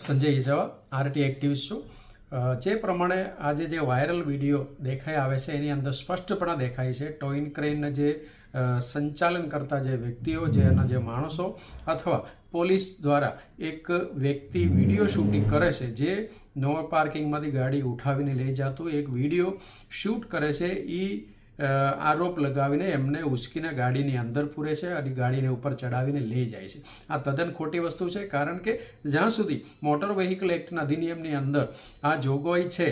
Sanjay ઇજાવા RT activist છું। જે પ્રમાણે આજે જે વાયરલ વિડીયો દેખાઈ આવે છે એની અંદર સ્પષ્ટપણે દેખાય છે ટોઈન ક્રેનના જે સંચાલન કરતા જે વ્યક્તિઓ જે એના જે માણસો અથવા પોલીસ દ્વારા એક વ્યક્તિ વિડીયો શૂટિંગ કરે છે જે નો પાર્કિંગમાંથી ગાડી ઉઠાવીને લઈ જતું એક વિડીયો શૂટ કરે છે એ આરોપ લગાવીને એમને ઉચકીને ગાડીની અંદર પૂરે છે અને ગાડીને ઉપર ચડાવીને લઈ જાય છે। આ તદ્દન ખોટી વસ્તુ છે, કારણ કે જ્યાં સુધી મોટર વ્હીકલ એક્ટના અધિનિયમની અંદર આ જોગવાઈ છે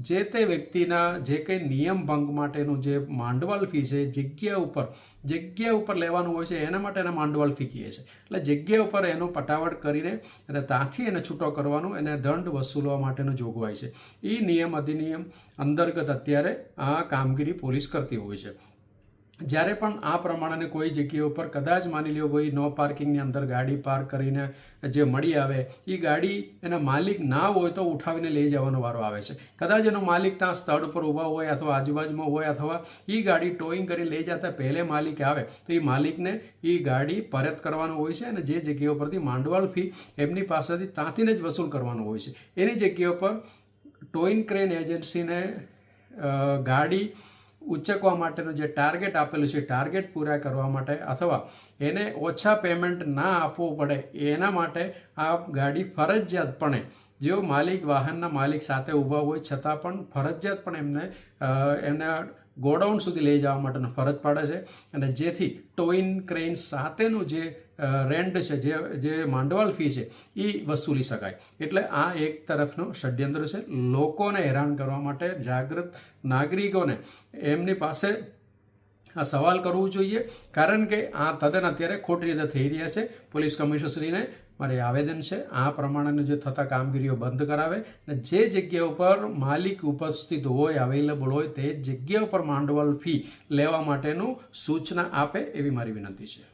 જે તે વ્યક્તિના જે કંઈ નિયમ ભંગ માટેનું જે માંડવાલ ફી છે જગ્યા ઉપર લેવાનું હોય છે એના માટે એને માંડવાલ ફી કહે છે। એટલે જગ્યા ઉપર એનો પટાવટ કરીને અને ત્યાંથી એને છૂટો કરવાનું એને દંડ વસૂલવા માટેનું જોગવાઈ છે। એ નિયમ અધિનિયમ અંતર્ગત અત્યારે આ કામગીરી પોલીસ કરતી હોય છે। જ્યારે પણ આ પ્રમાણે કોઈ જગ્યા ઉપર કદાચ માની લ્યો કોઈ નો પાર્કિંગની અંદર ગાડી પાર્ક કરીને જે મળી આવે એ ગાડી એના માલિક ના હોય તો ઉઠાવીને લઈ જવાનો વારો આવે છે। કદાચ એનો માલિક ત્યાં સ્થળ ઉપર ઊભા હોય અથવા આજુબાજુમાં હોય અથવા એ ગાડી ટોઈંગ કરી લઈ જતા પહેલે માલિક આવે તો એ માલિકને એ ગાડી પરત કરવાનું હોય છે અને જે જગ્યા ઉપરથી માંડવાળ ફી એમની પાસેથી ત્યાંથી જ વસૂલ કરવાનું હોય છે। એની જગ્યા ઉપર ટોઈન ક્રેન એજન્સીને ગાડી ઉચકવા માટેનું જે ટાર્ગેટ આપેલું છે ટાર્ગેટ પૂરા કરવા માટે અથવા એને ઓછા પેમેન્ટ ના આપવું પડે એના માટે આ ગાડી ફરજિયાતપણે જેઓ માલિક વાહનના માલિક સાથે ઊભા હોય છતાં પણ ફરજિયાતપણે એમને ગોડાઉન સુધી લઈ જવા માટેનો ફરજ પડે છે અને જેથી ટોઈન ક્રેન સાથેનું જે રેન્ટ છે જે માંડવાલ ફી છે એ વસૂલી શકાય। એટલે આ એક તરફનું ષડયંત્ર છે લોકોને હેરાન કરવા માટે। જાગૃત નાગરિકોને એમની પાસે આ સવાલ કરવું જોઈએ, કારણ કે આ તદ્દન અત્યારે ખોટી રીતે થઈ રહ્યા છે। પોલીસ કમિશનરશ્રીને મારે આવેદન છે આ પ્રમાણેનું જે થતા કામગીરીઓ બંધ કરાવે અને જે જગ્યા ઉપર માલિક ઉપસ્થિત હોય અવેલેબલ હોય તે જગ્યા ઉપર માંડવાલ ફી લેવા માટેનું સૂચના આપે એવી મારી વિનંતી છે।